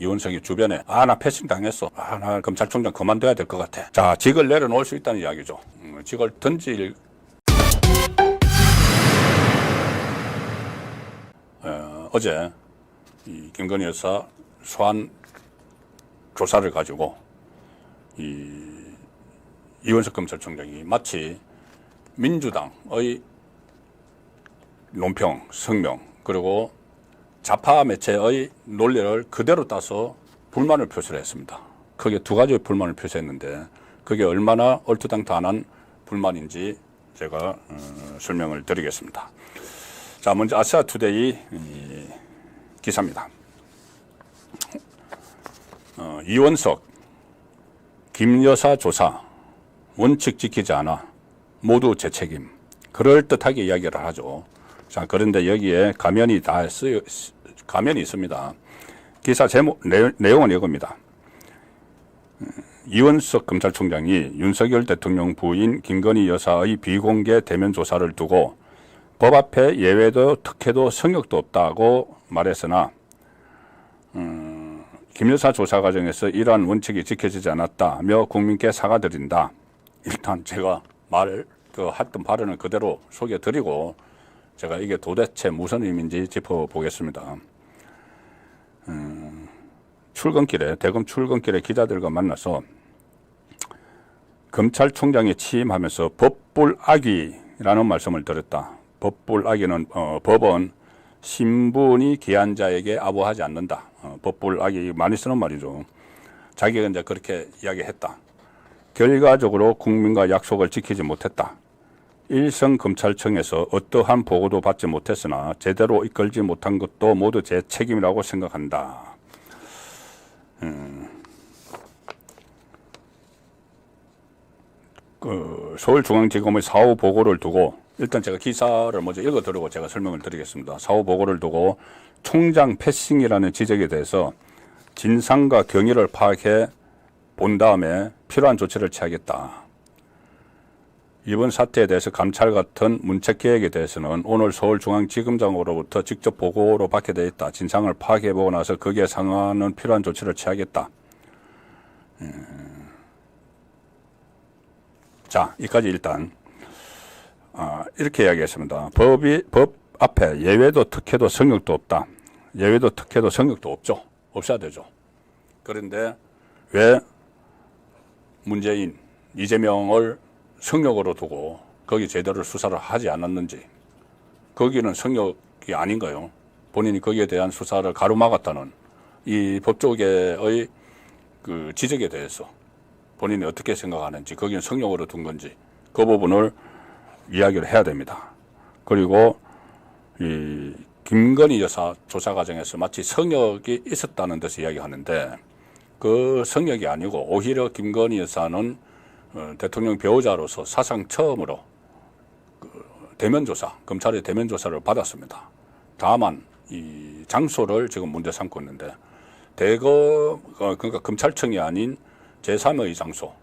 이원석이 주변에 나 패싱 당했어. 나 검찰총장 그만둬야 될 것 같아. 자, 직을 내려놓을 수 있다는 이야기죠. 직을 던질 어제 이 김건희 여사 소환 조사를 가지고 이원석 검찰총장이 마치 민주당의 논평, 성명, 그리고 좌파 매체의 논리를 그대로 따서 불만을 표시를 했습니다. 크게 두 가지의 불만을 표시했는데 그게 얼마나 얼토당토안한 불만인지 제가 설명을 드리겠습니다. 자, 먼저 아시아투데이 기사입니다. 이원석, 김 여사 조사 원칙 지키지 않아 모두 제 책임. 그럴듯하게 이야기를 하죠. 자, 그런데 여기에 가면이 있습니다. 기사 제목, 내용은 이겁니다. 이원석 검찰총장이 윤석열 대통령 부인 김건희 여사의 비공개 대면 조사를 두고 법 앞에 예외도 특혜도 성역도 없다고 말했으나 김 여사 조사 과정에서 이러한 원칙이 지켜지지 않았다며 국민께 사과드린다. 일단 제가 했던 발언을 그대로 소개해드리고 제가 이게 도대체 무슨 의미인지 짚어보겠습니다. 대검 출근길에 기자들과 만나서 검찰총장이 취임하면서 법불악위라는 말씀을 드렸다. 법불악위는 법은 신분이 귀한 자에게 아부하지 않는다. 법불악위 많이 쓰는 말이죠. 자기가 이제 그렇게 이야기했다. 결과적으로 국민과 약속을 지키지 못했다. 일선 검찰청에서 어떠한 보고도 받지 못했으나 제대로 이끌지 못한 것도 모두 제 책임이라고 생각한다. 서울중앙지검의 사후 보고를 두고 일단 제가 기사를 먼저 읽어드리고 제가 설명을 드리겠습니다. 사후 보고를 두고 총장 패싱이라는 지적에 대해서 진상과 경위를 파악해 본 다음에 필요한 조치를 취하겠다. 이번 사태에 대해서 감찰 같은 문책 계획에 대해서는 오늘 서울중앙지검장으로부터 직접 보고로 받게 되어 있다. 진상을 파악해보고 나서 거기에 상응하는 필요한 조치를 취하겠다. 자, 여기까지 일단 이렇게 이야기했습니다. 법 앞에 예외도 특혜도 성역도 없다. 예외도 특혜도 성역도 없죠. 없어야 되죠. 그런데 왜 문재인, 이재명을 성역으로 두고 거기 제대로 수사를 하지 않았는지, 거기는 성역이 아닌가요? 본인이 거기에 대한 수사를 가로막았다는 이 법조계의 그 지적에 대해서 본인이 어떻게 생각하는지, 거기는 성역으로 둔 건지 그 부분을 이야기를 해야 됩니다. 그리고 이 김건희 여사 조사 과정에서 마치 성역이 있었다는 듯이 이야기하는데 그 성역이 아니고 오히려 김건희 여사는 대통령 배우자로서 사상 처음으로 대면 조사, 검찰의 대면 조사를 받았습니다. 다만 이 장소를 지금 문제 삼고 있는데 그러니까 검찰청이 아닌 제3의 장소,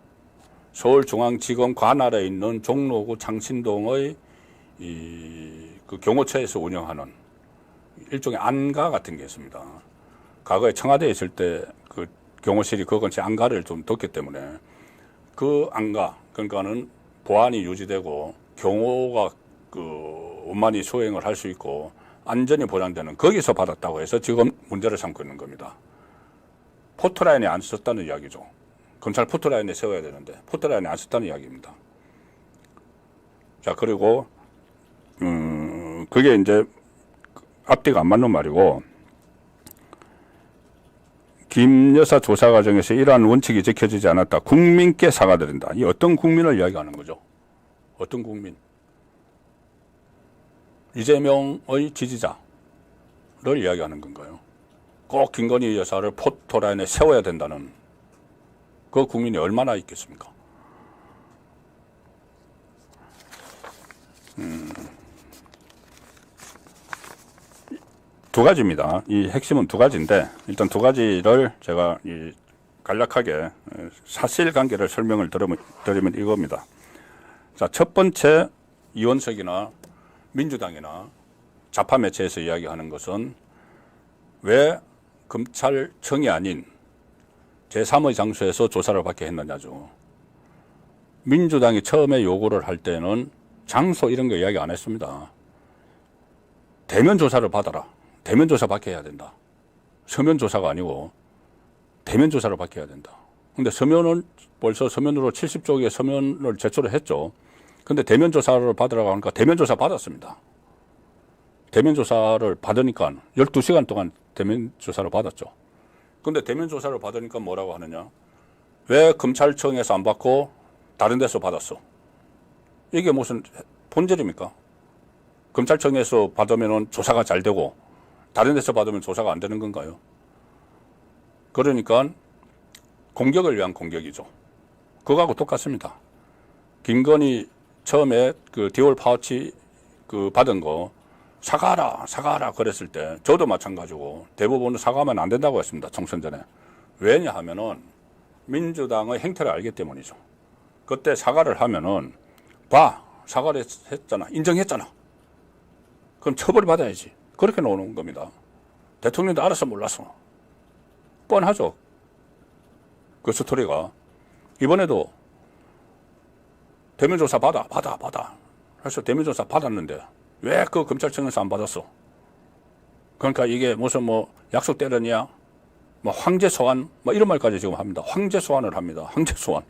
서울중앙지검 관할에 있는 종로구 창신동의 그 경호처에서 운영하는 일종의 안가 같은 게 있습니다. 과거에 청와대에 있을 때 그 경호실이 그 근처에 안가를 좀 뒀기 때문에 그 안가, 그러니까는 보안이 유지되고 경호가 원만히 수행을 할 수 있고 안전이 보장되는 거기서 받았다고 해서 지금 문제를 삼고 있는 겁니다. 포토라인에 안 썼다는 이야기죠. 검찰 포토라인에 세워야 되는데 포토라인에 안 썼다는 이야기입니다. 자, 그리고 그게 이제 앞뒤가 안 맞는 말이고, 김 여사 조사 과정에서 이러한 원칙이 지켜지지 않았다. 국민께 사과드린다. 이 어떤 국민을 이야기하는 거죠? 어떤 국민? 이재명의 지지자를 이야기하는 건가요? 꼭 김건희 여사를 포토라인에 세워야 된다는 그 국민이 얼마나 있겠습니까? 두 가지입니다. 이 핵심은 두 가지인데 일단 두 가지를 제가 간략하게 사실관계를 설명을 드리면 이겁니다. 자, 첫 번째, 이원석이나 민주당이나 좌파 매체에서 이야기하는 것은 왜 검찰청이 아닌 제3의 장소에서 조사를 받게 했느냐죠. 민주당이 처음에 요구를 할 때는 장소 이런 거 이야기 안 했습니다. 대면 조사를 받아라. 대면 조사 받게 해야 된다. 서면 조사가 아니고 대면 조사를 받게 해야 된다. 근데 서면은 벌써 서면으로 70쪽의 서면을 제출을 했죠. 근데 대면 조사를 받으라고 하니까 대면 조사 받았습니다. 대면 조사를 받으니까 12시간 동안 대면 조사를 받았죠. 근데 대면 조사를 받으니까 뭐라고 하느냐. 왜 검찰청에서 안 받고 다른 데서 받았어? 이게 무슨 본질입니까? 검찰청에서 받으면 조사가 잘 되고 다른 데서 받으면 조사가 안 되는 건가요? 그러니까 공격을 위한 공격이죠. 그거하고 똑같습니다. 김건희 처음에 그 디올 파우치 그 받은 거 사과하라 그랬을 때 저도 마찬가지고 대부분 사과하면 안 된다고 했습니다. 총선 전에. 왜냐하면은 민주당의 행태를 알기 때문이죠. 그때 사과를 하면은 사과를 했잖아. 인정했잖아. 그럼 처벌을 받아야지. 그렇게 나오는 겁니다. 대통령도 알아서 몰랐어. 뻔하죠. 그 스토리가. 이번에도 대면조사 받아. 그래서 대면조사 받았는데 왜 그 검찰청에서 안 받았어? 그러니까 이게 무슨 뭐 약속 때렸냐? 뭐 황제 소환? 뭐 이런 말까지 지금 합니다. 황제 소환을 합니다. 황제 소환.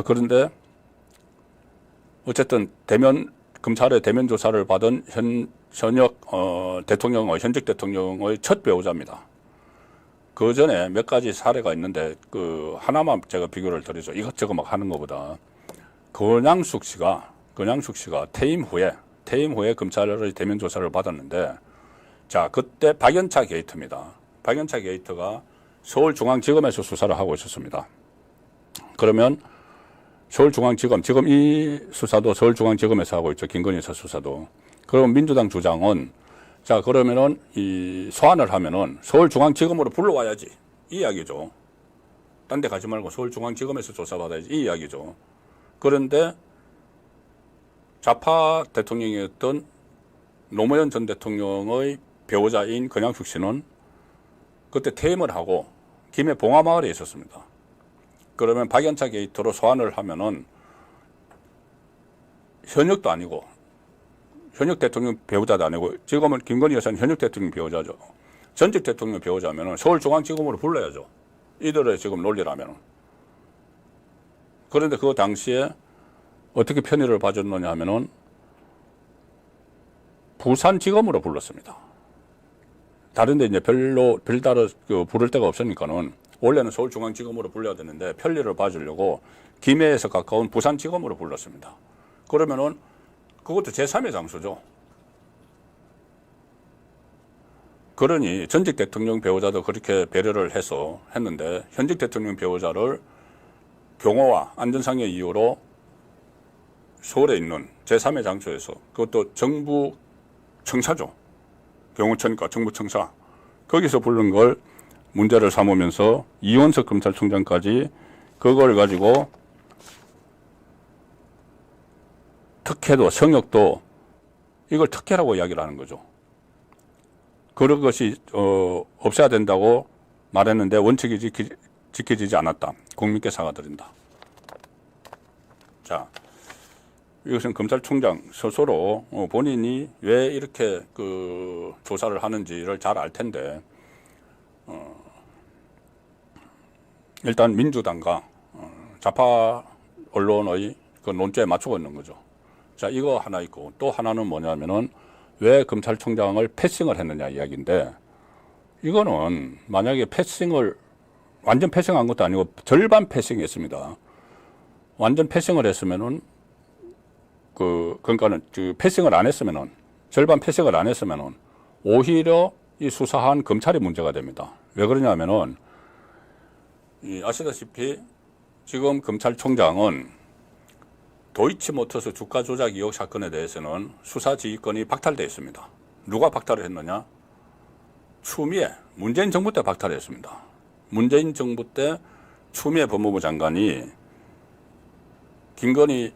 그런데 어쨌든 검찰의 대면 조사를 받은 현직 대통령의 첫 배우자입니다. 그 전에 몇 가지 사례가 있는데 그 하나만 제가 비교를 드리죠. 이것저것 막 하는 것보다 권양숙 씨가 퇴임 후에 검찰의 대면 조사를 받았는데 자 그때 박연차 게이트입니다. 박연차 게이트가 서울중앙지검에서 수사를 하고 있었습니다. 그러면 서울중앙지검, 지금 이 수사도 서울중앙지검에서 하고 있죠. 김건희 여사 수사도. 그럼 민주당 주장은 자 그러면은 이 소환을 하면은 서울중앙지검으로 불러와야지 이 이야기죠. 딴 데 가지 말고 서울중앙지검에서 조사받아야지 이 이야기죠. 그런데 좌파 대통령이었던 노무현 전 대통령의 배우자인 권양숙 씨는 그때 퇴임을 하고 김해 봉화마을에 있었습니다. 그러면 박연차 게이트로 소환을 하면은 현역도 아니고 현역 대통령 배우자도 아니고 지금은 김건희 여사는 현역 대통령 배우자죠. 전직 대통령 배우자면은 서울중앙지검으로 불러야죠. 이들의 지금 논리라면은. 그런데 그 당시에 어떻게 편의를 봐줬느냐 하면은 부산지검으로 불렀습니다. 다른데 이제 별다른 부를 데가 없으니까는 원래는 서울중앙지검으로 불러야 되는데 편리를 봐주려고 김해에서 가까운 부산지검으로 불렀습니다. 그러면은 그것도 제3의 장소죠. 그러니 전직 대통령 배우자도 그렇게 배려를 해서 했는데 현직 대통령 배우자를 경호와 안전상의 이유로 서울에 있는 제3의 장소에서 그것도 정부 청사죠. 경호처니까 정부 청사. 거기서 부른 걸 문제를 삼으면서 이원석 검찰총장까지 그걸 가지고 특혜도 성역도 이걸 특혜라고 이야기를 하는 거죠. 그런 것이 없애야 된다고 말했는데 원칙이 지켜지지 않았다. 국민께 사과드린다. 자, 이것은 검찰총장 스스로 본인이 왜 이렇게 그 조사를 하는지를 잘 알 텐데 일단 민주당과 좌파 언론의 그 논조에 맞추고 있는 거죠. 자, 이거 하나 있고 또 하나는 뭐냐면은 왜 검찰총장을 패싱을 했느냐 이야기인데 이거는 만약에 완전 패싱한 것도 아니고 절반 패싱했습니다. 완전 패싱을 했으면은 그러니까는 패싱을 안 했으면은 절반 패싱을 안 했으면은 오히려 이 수사한 검찰이 문제가 됩니다. 왜 그러냐면은 아시다시피 지금 검찰총장은 도이치모터스 주가 조작 의혹 사건에 대해서는 수사 지휘권이 박탈되어 있습니다. 누가 박탈을 했느냐? 추미애, 문재인 정부 때 박탈했습니다. 문재인 정부 때 추미애 법무부 장관이 김건희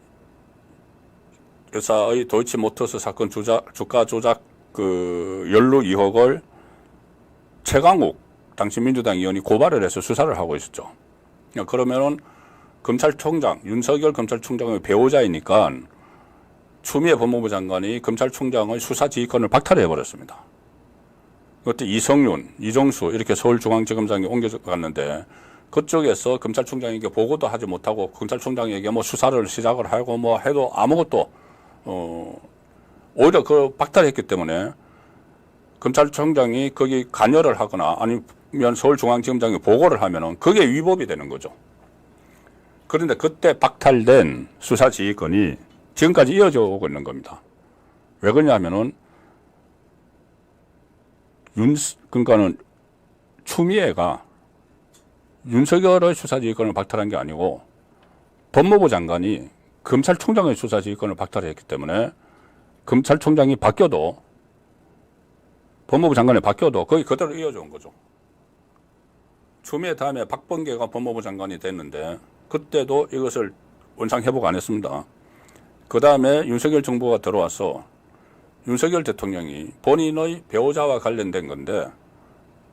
여사의 도이치모터스 사건 주가 조작 그 연루 의혹을 최강욱 당시 민주당 의원이 고발을 해서 수사를 하고 있었죠. 그러면은 검찰총장, 윤석열 검찰총장의 배우자이니까 추미애 법무부 장관이 검찰총장의 수사 지휘권을 박탈해버렸습니다. 그때 이성윤, 이정수 이렇게 서울중앙지검장에 옮겨갔는데 그쪽에서 검찰총장에게 보고도 하지 못하고 검찰총장에게 뭐 수사를 시작을 하고 뭐 해도 아무것도 오히려 그 박탈했기 때문에 검찰총장이 거기 관여를 하거나 아니면 서울중앙지검장에 보고를 하면은 그게 위법이 되는 거죠. 그런데 그때 박탈된 수사 지휘권이 지금까지 이어져 오고 있는 겁니다. 왜 그러냐면은 그러니까는 추미애가 윤석열의 수사지휘권을 박탈한 게 아니고 법무부 장관이 검찰총장의 수사지휘권을 박탈했기 때문에 검찰총장이 바뀌어도 법무부 장관이 바뀌어도 거기 그대로 이어져 온 거죠. 추미애 다음에 박범계가 법무부 장관이 됐는데 그때도 이것을 원상회복 안 했습니다. 그 다음에 윤석열 정부가 들어와서 윤석열 대통령이 본인의 배우자와 관련된 건데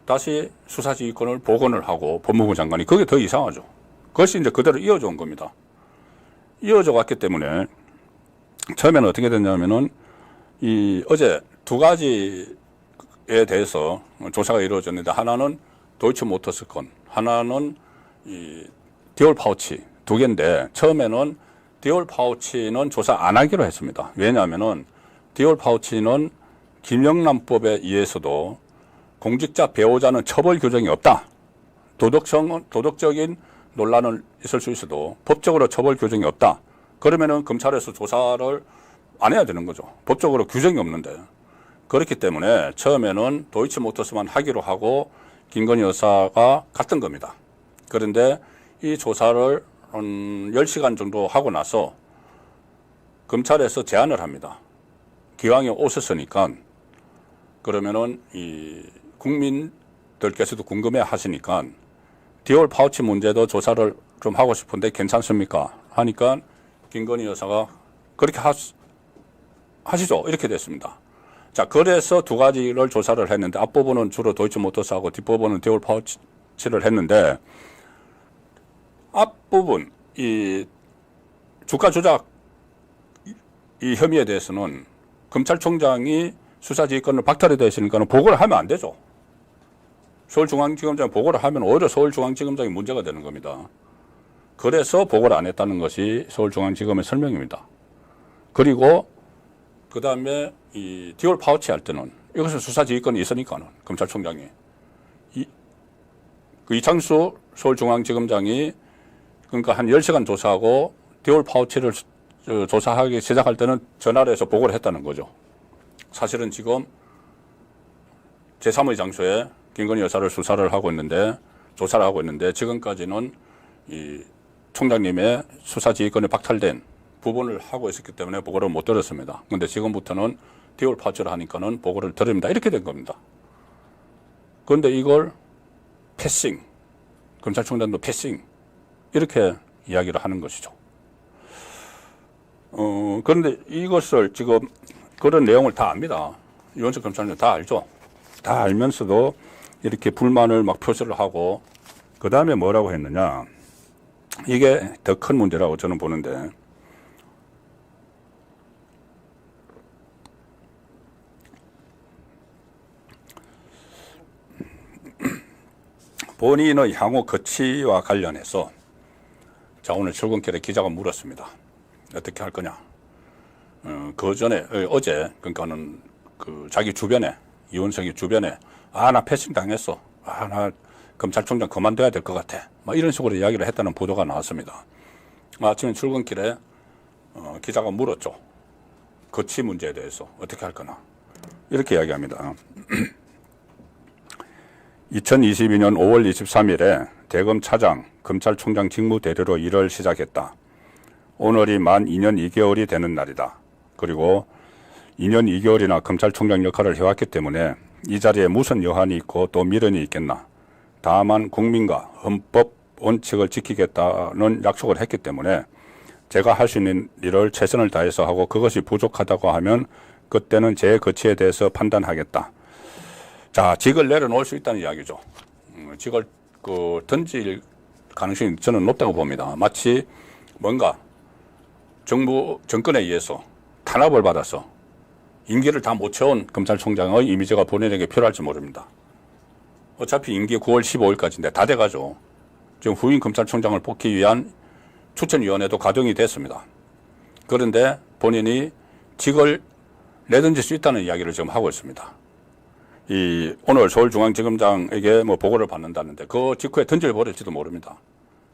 다시 수사지휘권을 복원을 하고 법무부 장관이 그게 더 이상하죠. 그것이 이제 그대로 이어져 온 겁니다. 이어져 왔기 때문에 처음에는 어떻게 됐냐면은 어제 두 가지에 대해서 조사가 이루어졌는데 하나는 도이치모터스 건, 하나는 디올 파우치 두 개인데 처음에는 디올 파우치는 조사 안 하기로 했습니다. 왜냐하면은 디올 파우치는 김영란법에 의해서도 공직자 배우자는 처벌 규정이 없다. 도덕적인 논란은 있을 수 있어도 법적으로 처벌 규정이 없다. 그러면은 검찰에서 조사를 안 해야 되는 거죠. 법적으로 규정이 없는데. 그렇기 때문에 처음에는 도이치모터스만 하기로 하고 김건희 여사가 갔던 겁니다. 그런데 이 조사를 한 10시간 정도 하고 나서 검찰에서 제안을 합니다. 기왕에 오셨으니까 그러면은 국민들께서도 궁금해 하시니까 디올 파우치 문제도 조사를 좀 하고 싶은데 괜찮습니까? 하니까 김건희 여사가 그렇게 하시죠. 이렇게 됐습니다. 자, 그래서 두 가지를 조사를 했는데 앞부분은 주로 도이치모터스하고 뒷부분은 디올 파우치를 했는데 앞부분 이 주가 조작 이 혐의에 대해서는 검찰총장이 수사지휘권을 박탈해 되시니까 보고를 하면 안 되죠. 서울중앙지검장이 보고를 하면 오히려 서울중앙지검장이 문제가 되는 겁니다. 그래서 보고를 안 했다는 것이 서울중앙지검의 설명입니다. 그리고 그 다음에 이 디올 파우치 할 때는 이것은 수사지휘권이 있으니까는 검찰총장이 그 이창수 서울중앙지검장이 그러니까 한 10시간 조사하고 디올 파우치를 조사하기 시작할 때는 전화를 해서 보고를 했다는 거죠. 사실은 지금 제3의 장소에 김건희 여사를 조사를 하고 있는데 지금까지는 이 총장님의 수사지휘권이 박탈된 부분을 하고 있었기 때문에 보고를 못 들었습니다. 그런데 지금부터는 디올 파우치를 하니까는 보고를 드립니다. 이렇게 된 겁니다. 그런데 이걸 패싱, 검찰총장도 패싱 이렇게 이야기를 하는 것이죠. 그런데 이것을 지금 그런 내용을 다 압니다. 유원석 검찰은 다 알죠. 다 알면서도 이렇게 불만을 막 표시를 하고 그 다음에 뭐라고 했느냐. 이게 더 큰 문제라고 저는 보는데 본인의 향후 거취와 관련해서 자 오늘 출근길에 기자가 물었습니다. 어떻게 할 거냐. 그 전에 어제 그러니까는 그 자기 주변에 이원석이 주변에 나 패싱 당했어. 나 검찰총장 그만둬야 될 것 같아. 막 이런 식으로 이야기를 했다는 보도가 나왔습니다. 아침에 출근길에 기자가 물었죠. 거취 문제에 대해서 어떻게 할 거나 이렇게 이야기합니다. 2022년 5월 23일에 대검 차장 검찰총장 직무대리로 일을 시작했다. 오늘이 만 2년 2개월이 되는 날이다. 그리고 2년 2개월이나 검찰총장 역할을 해왔기 때문에 이 자리에 무슨 여한이 있고 또 미련이 있겠나. 다만 국민과 헌법 원칙을 지키겠다는 약속을 했기 때문에 제가 할 수 있는 일을 최선을 다해서 하고 그것이 부족하다고 하면 그때는 제 거치에 대해서 판단하겠다. 자, 직을 내려놓을 수 있다는 이야기죠. 직을 던질 가능성이 저는 높다고 봅니다. 마치 뭔가 정부 정권에 의해서 탄압을 받아서 임기를 다 못 채운 검찰총장의 이미지가 본인에게 필요할지 모릅니다. 어차피 임기 9월 15일까지인데 다 돼가죠. 지금 후임 검찰총장을 뽑기 위한 추천위원회도 가동이 됐습니다. 그런데 본인이 직을 내던질 수 있다는 이야기를 지금 하고 있습니다. 오늘 서울중앙지검장에게 보고를 받는다는데 그 직후에 던져버릴지도 모릅니다.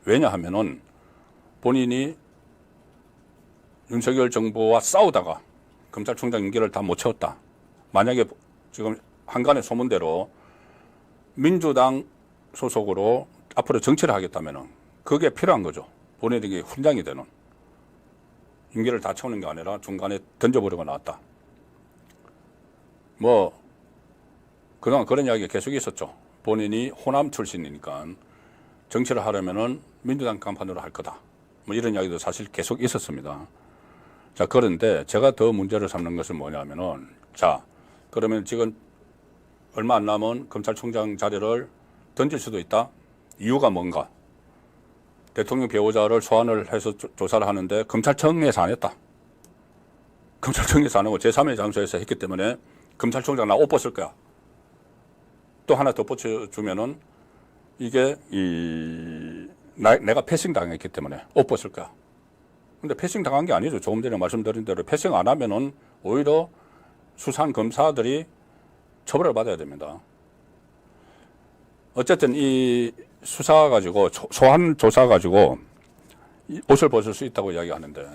왜냐하면은 본인이 윤석열 정부와 싸우다가 검찰총장 임기를 다 못 채웠다. 만약에 지금 한간의 소문대로 민주당 소속으로 앞으로 정치를 하겠다면은 그게 필요한 거죠. 본인에게 훈장이 되는. 임기를 다 채우는 게 아니라 중간에 던져버리고 나왔다. 그동안 그런 이야기가 계속 있었죠. 본인이 호남 출신이니까 정치를 하려면은 민주당 간판으로 할 거다. 이런 이야기도 사실 계속 있었습니다. 자, 그런데 제가 더 문제를 삼는 것은 뭐냐면은, 자, 그러면 지금 얼마 안 남은 검찰총장 자리를 던질 수도 있다? 이유가 뭔가? 대통령 배우자를 소환을 해서 조사를 하는데 검찰청에서 안 했다. 검찰청에서 안 하고 제3의 장소에서 했기 때문에 검찰총장 나 옷 벗을 거야. 또 하나 덧붙여주면은 이게 내가 패싱 당했기 때문에 옷 벗을 거야. 근데 패싱 당한 게 아니죠. 조금 전에 말씀드린 대로 패싱 안 하면은 오히려 수사한 검사들이 처벌을 받아야 됩니다. 어쨌든 이 수사 가지고 소환 조사 가지고 옷을 벗을 수 있다고 이야기하는데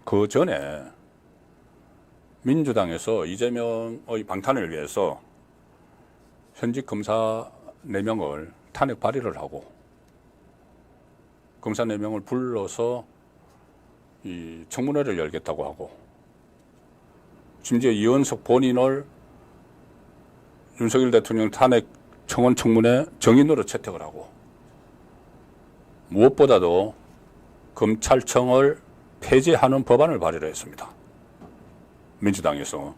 그 전에 민주당에서 이재명의 방탄을 위해서 현직 검사 4명을 탄핵 발의를 하고 검사 4명을 불러서 이 청문회를 열겠다고 하고 심지어 이원석 본인을 윤석열 대통령 탄핵 청원 청문회 정인으로 채택을 하고 무엇보다도 검찰청을 폐지하는 법안을 발의를 했습니다. 민주당에서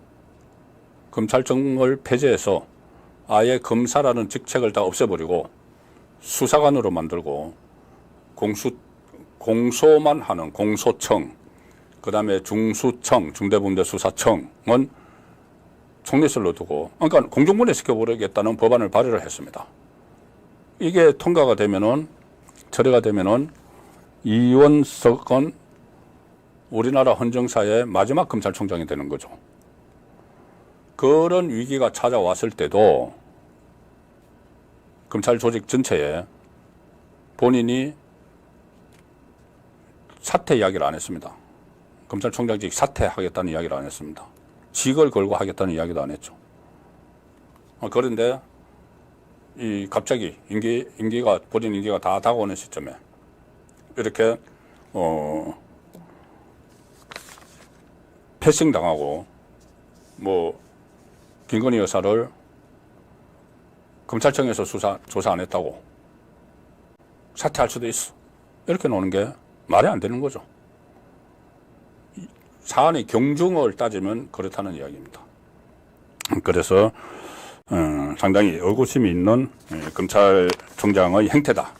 검찰청을 폐지해서 아예 검사라는 직책을 다 없애버리고 수사관으로 만들고 공소만 하는 공소청, 그 다음에 중수청, 중대범죄수사청은 총리실로 두고, 그러니까 공중분해 시켜버리겠다는 법안을 발의를 했습니다. 이게 통과가 되면은, 처리가 되면은 이원석은 우리나라 헌정사의 마지막 검찰총장이 되는 거죠. 그런 위기가 찾아왔을 때도 검찰 조직 전체에 본인이 사퇴 이야기를 안 했습니다. 검찰총장직 사퇴하겠다는 이야기를 안 했습니다. 직을 걸고 하겠다는 이야기도 안 했죠. 그런데 갑자기 본인 임기가 다 다가오는 시점에 이렇게 패싱 당하고 김건희 여사를 검찰청에서 조사 안 했다고 사퇴할 수도 있어. 이렇게 노는 게 말이 안 되는 거죠. 사안의 경중을 따지면 그렇다는 이야기입니다. 그래서 상당히 의구심이 있는 검찰총장의 행태다.